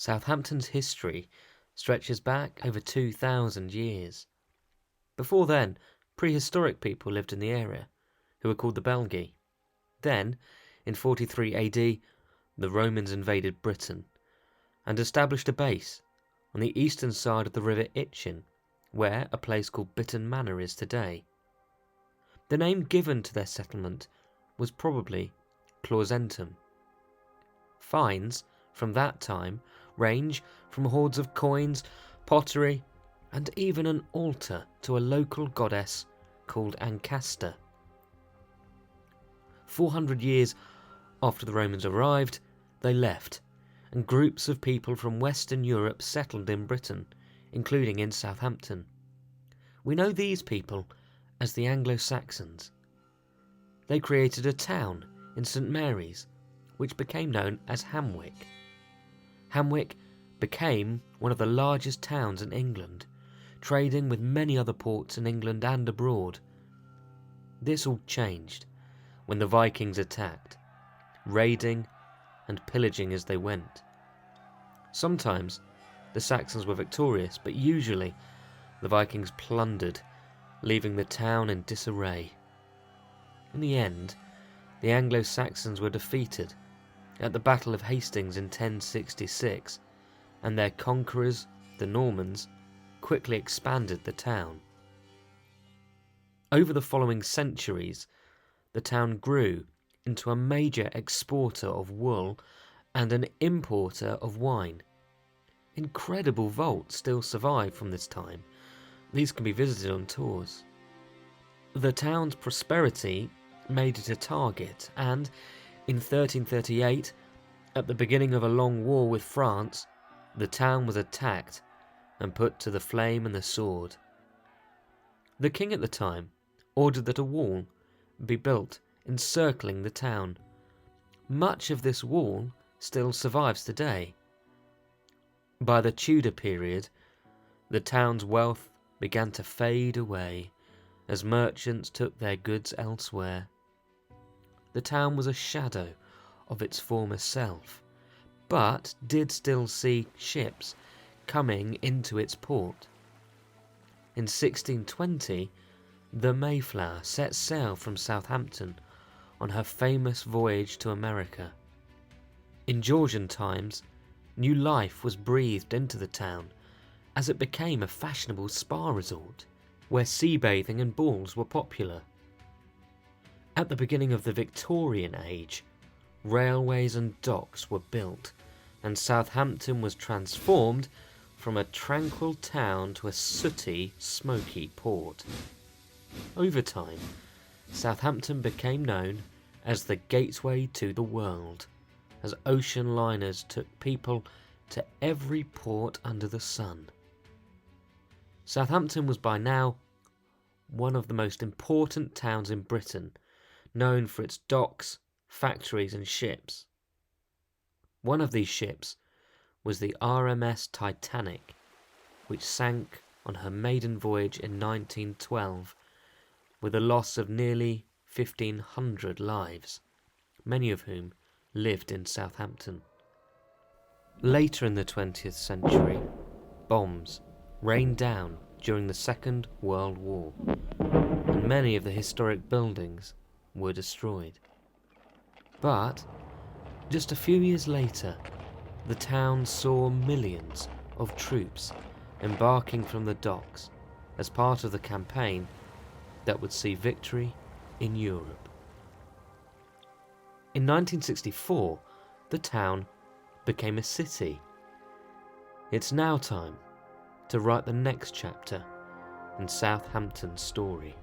Southampton's history stretches back over 2,000 years. Before then, prehistoric people lived in the area, who were called the Belgae. Then, in 43 AD, the Romans invaded Britain and established a base on the eastern side of the River Itchen, where a place called Bitton Manor is today. The name given to their settlement was probably Clausentum. Finds from that time range from hoards of coins, pottery, and even an altar to a local goddess called Ancasta. 400 years after the Romans arrived, they left, and groups of people from Western Europe settled in Britain, including in Southampton. We know these people as the Anglo-Saxons. They created a town in St Mary's, which became known as Hamwick. Hamwick became one of the largest towns in England, trading with many other ports in England and abroad. This all changed when the Vikings attacked, raiding and pillaging as they went. Sometimes the Saxons were victorious, but usually the Vikings plundered, leaving the town in disarray. In the end, the Anglo-Saxons were defeated at the Battle of Hastings in 1066, and their conquerors, the Normans, quickly expanded the town. Over the following centuries, the town grew into a major exporter of wool and an importer of wine. Incredible vaults still survive from this time. These can be visited on tours. The town's prosperity made it a target, and in 1338, at the beginning of a long war with France, the town was attacked and put to the flame and the sword. The king at the time ordered that a wall be built encircling the town. Much of this wall still survives today. By the Tudor period, the town's wealth began to fade away as merchants took their goods elsewhere. The town was a shadow of its former self, but did still see ships coming into its port. In 1620, the Mayflower set sail from Southampton on her famous voyage to America. In Georgian times, new life was breathed into the town as it became a fashionable spa resort where sea bathing and balls were popular. At the beginning of the Victorian age, railways and docks were built, and Southampton was transformed from a tranquil town to a sooty, smoky port. Over time, Southampton became known as the gateway to the world, as ocean liners took people to every port under the sun. Southampton was by now one of the most important towns in Britain, known for its docks, factories and ships. One of these ships was the RMS Titanic, which sank on her maiden voyage in 1912 with a loss of nearly 1,500 lives, many of whom lived in Southampton. Later in the 20th century, bombs rained down during the Second World War, and many of the historic buildings were destroyed. But just a few years later, the town saw millions of troops embarking from the docks as part of the campaign that would see victory in Europe. In 1964, the town became a city. It's now time to write the next chapter in Southampton's story.